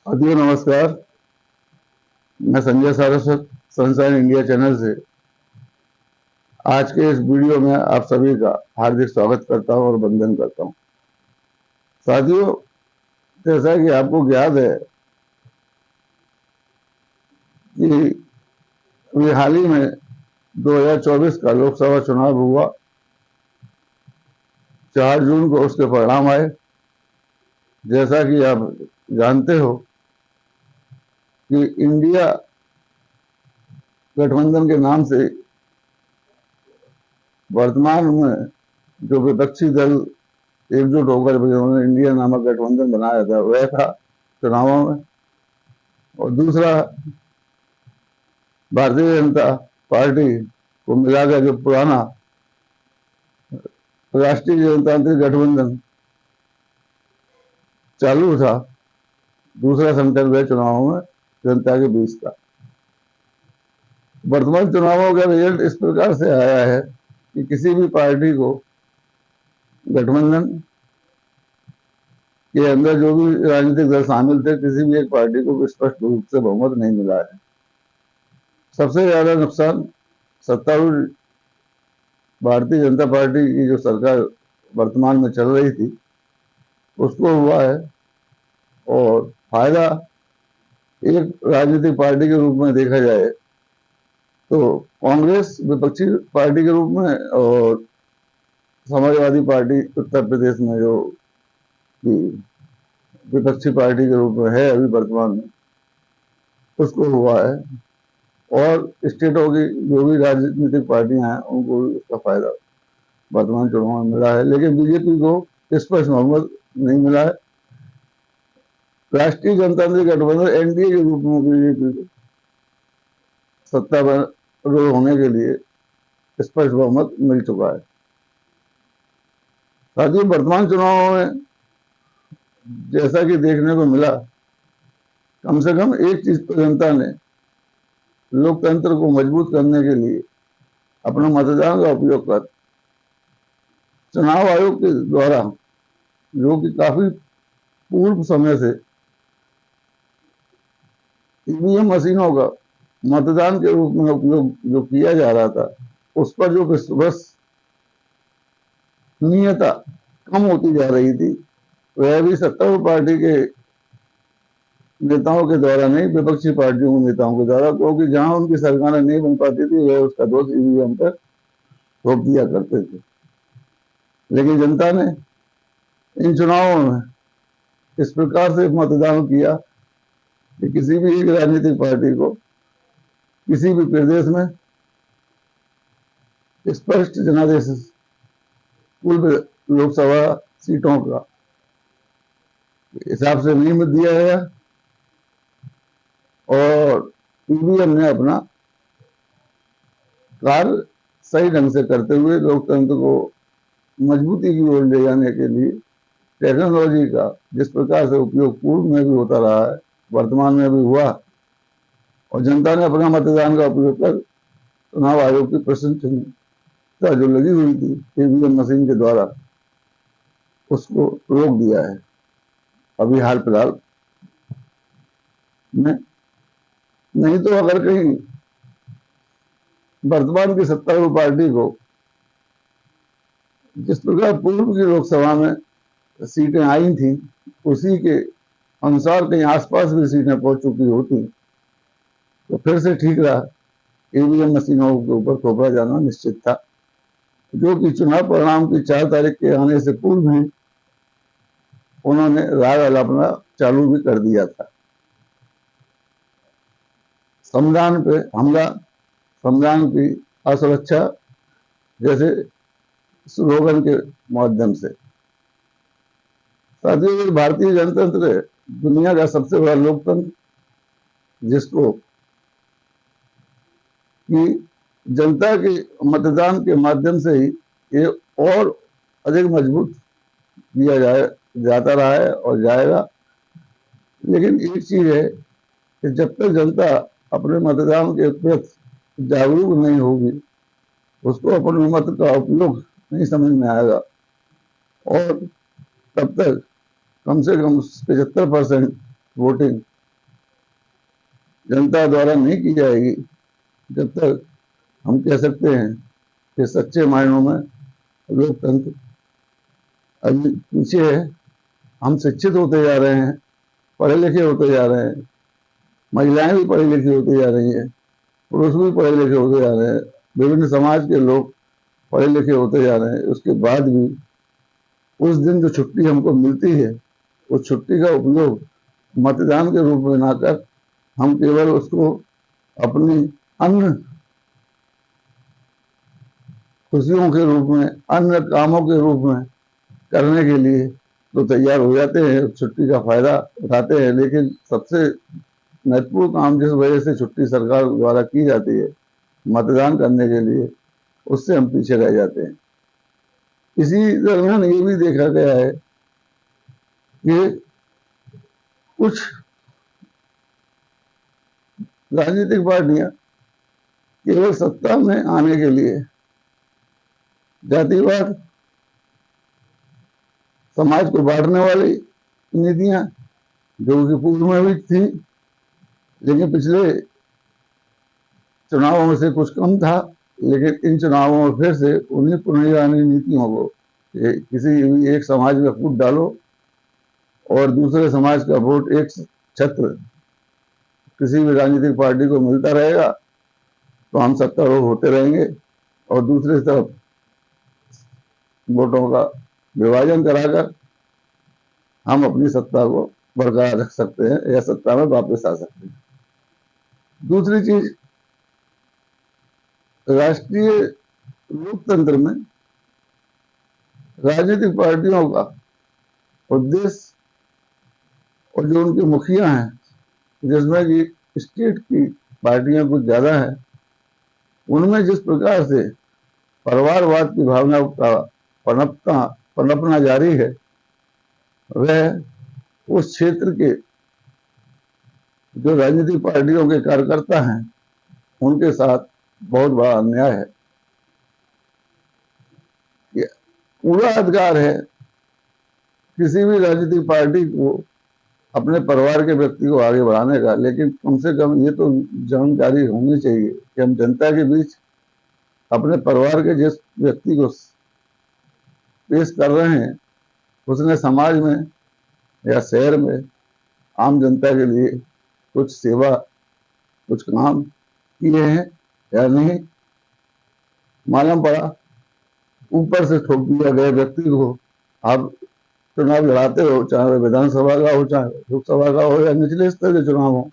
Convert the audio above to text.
साथियों नमस्कार। मैं Sanjay Saraswat sunshine India channel से आज के इस वीडियो में आप सभी का हार्दिक स्वागत करता हूं और वंदन करता हूं। साथियों, जैसा कि आपको याद है कि अभी हाल ही में 2024 का लोकसभा चुनाव हुआ। 4 जून को उसके परिणाम आए। जैसा कि आप जानते हो कि इंडिया गठबंधन के नाम से वर्तमान में जो विपक्षी दल एकजुट होकर उन्होंने इंडिया नामक गठबंधन बनाया था वह था चुनावों में। और दूसरा, भारतीय जनता पार्टी को मिलाकर जो पुराना राष्ट्रीय जनतांत्रिक गठबंधन चालू था, दूसरा संकल्प हुए चुनावों में जनता के बीच का। वर्तमान चुनावों का रिजल्ट इस प्रकार से आया है कि किसी भी पार्टी को गठबंधन के अंदर जो भी राजनीतिक दल शामिल थे, किसी भी एक पार्टी को स्पष्ट रूप से बहुमत नहीं मिला है। सबसे ज्यादा नुकसान सत्तारूढ़ भारतीय जनता पार्टी की जो सरकार वर्तमान में चल रही थी उसको हुआ है, और फायदा एक राजनीतिक पार्टी के रूप में देखा जाए तो कांग्रेस विपक्षी पार्टी के रूप में और समाजवादी पार्टी उत्तर प्रदेश में जो विपक्षी पार्टी के रूप में है अभी वर्तमान में, उसको हुआ है। और स्टेटों की जो भी राजनीतिक पार्टियां हैं उनको भी उसका फायदा वर्तमान चुनाव में मिला है, लेकिन बीजेपी को स्पष्ट बहुमत नहीं मिला है। राष्ट्रीय जनतांत्रिक गठबंधन एनडीए के रूप में बीजेपी को सत्ता पर होने के लिए स्पष्ट बहुमत मिल चुका है। साथियों, वर्तमान चुनावों में जैसा कि देखने को मिला, कम से कम एक चीज पर जनता ने लोकतंत्र को मजबूत करने के लिए अपना मतदान का उपयोग कर चुनाव आयोग के द्वारा, जो कि काफी पूर्व समय से ईवीएम मशीनों का मतदान के रूप में उपयोग जो किया जा रहा था, उस पर जो विश्वसनीयता कम होती जा रही थी, वह भी सत्तारूढ़ पार्टी के नेताओं के द्वारा नहीं, विपक्षी पार्टियों के नेताओं के द्वारा, क्योंकि जहां उनकी सरकारें नहीं बन पाती थी वह उसका दोष ईवीएम पर थोप दिया करते थे। लेकिन जनता ने इन चुनावों में इस प्रकार से मतदान किया कि किसी भी एक राजनीतिक पार्टी को किसी भी प्रदेश में स्पष्ट जनादेश कुल लोकसभा सीटों का हिसाब से नहीं मत दिया गया, और ईवीएम ने अपना कार्य सही ढंग से करते हुए लोकतंत्र को मजबूती की ओर ले जाने के लिए टेक्नोलॉजी का जिस प्रकार से उपयोग पूर्व में भी होता रहा है, वर्तमान में भी हुआ, और जनता ने अपना मतदान का उपयोग कर चुनाव आयोग की प्रशंसनीयता जो लगी हुई थी ईवीएम मशीन के द्वारा, उसको रोक दिया है अभी हाल फिलहाल में। नहीं तो अगर कहीं वर्तमान की सत्तारूढ़ पार्टी को जिस प्रकार पूर्व की लोकसभा में सीटें आई थी उसी के अनुसार कहीं आसपास भी सीटें पहुंच चुकी होती तो फिर से ठीक रहा। ईवीएम मशीनों के ऊपर थोपा जाना निश्चित था, जो कि चुनाव परिणाम की 4 तारीख के आने से पूर्व ही उन्होंने राग अलापना चालू भी कर दिया था। संविधान पे हमला, संविधान की असुरक्षा जैसे स्लोगन के माध्यम से। साथियों, भारतीय जनतंत्र दुनिया का सबसे बड़ा लोकतंत्र, जिसको कि जनता के मतदान के माध्यम से ही ये और अधिक मजबूत किया जाता रहा है और जाएगा। लेकिन एक चीज है कि जब तक जनता अपने मतदान के प्रति जागरूक नहीं होगी, उसको अपने मत का उपयोग नहीं समझ में आएगा, और तब तक कम से कम 75% वोटिंग जनता द्वारा नहीं की जाएगी, जब तक हम कह सकते हैं कि सच्चे मायनों में लोकतंत्र अभी पीछे है। हम शिक्षित होते जा रहे हैं, पढ़े लिखे होते जा रहे हैं, महिलाएं भी पढ़ी लिखी होती जा रही हैं, पुरुष भी पढ़े लिखे होते जा रहे हैं, विभिन्न समाज के लोग पढ़े लिखे होते जा रहे हैं। उसके बाद भी उस दिन जो छुट्टी हमको मिलती है, उस छुट्टी का उपयोग मतदान के रूप में ना कर हम केवल उसको अपनी अन्य खुशियों के रूप में, अन्य कामों के रूप में करने के लिए तो तैयार हो जाते हैं, छुट्टी का फायदा उठाते हैं। लेकिन सबसे महत्वपूर्ण काम जिस वजह से छुट्टी सरकार द्वारा की जाती है, मतदान करने के लिए, उससे हम पीछे रह जाते हैं। इसी दरमियान ये भी देखा गया है कि कुछ राजनीतिक पार्टियां केवल सत्ता में आने के लिए जातिवाद, समाज को बांटने वाली नीतियां, जो कि पूर्व में भी थी लेकिन पिछले चुनावों में से कुछ कम था, लेकिन इन चुनावों में फिर से उन्हीं पुनर्जानी नीतियों को किसी भी एक समाज में फूट डालो और दूसरे समाज का वोट एक छत्र किसी भी राजनीतिक पार्टी को मिलता रहेगा तो हम सत्तारूढ़ होते रहेंगे, और दूसरी तरफ वोटों का विभाजन कराकर हम अपनी सत्ता को बरकरार रख सकते हैं या सत्ता में वापस आ सकते हैं। दूसरी चीज, राष्ट्रीय लोकतंत्र में राजनीतिक पार्टियों का उद्देश्य और जो उनके मुखिया हैं, जिसमें कि स्टेट की पार्टियां कुछ ज्यादा है, उनमें जिस प्रकार से परिवारवाद की भावना का पनपना जारी है, वह उस क्षेत्र के जो राजनीतिक पार्टियों के कार्यकर्ता हैं उनके साथ बहुत बड़ा अन्याय है। पूरा अधिकार है किसी भी राजनीतिक पार्टी को अपने परिवार के व्यक्ति को आगे बढ़ाने का, लेकिन कम से कम ये तो जानकारी होनी चाहिए कि हम जनता के बीच अपने परिवार के जिस व्यक्ति को पेश कर रहे हैं, उसने समाज में या शहर में आम जनता के लिए कुछ सेवा, कुछ काम किए हैं या नहीं। मालूम पड़ा ऊपर से ठोक दिया गए व्यक्ति को आप चुनाव लड़ाते हो, चाहे विधानसभा का हो, चाहे लोकसभा का हो या निचले स्तर के चुनाव हो,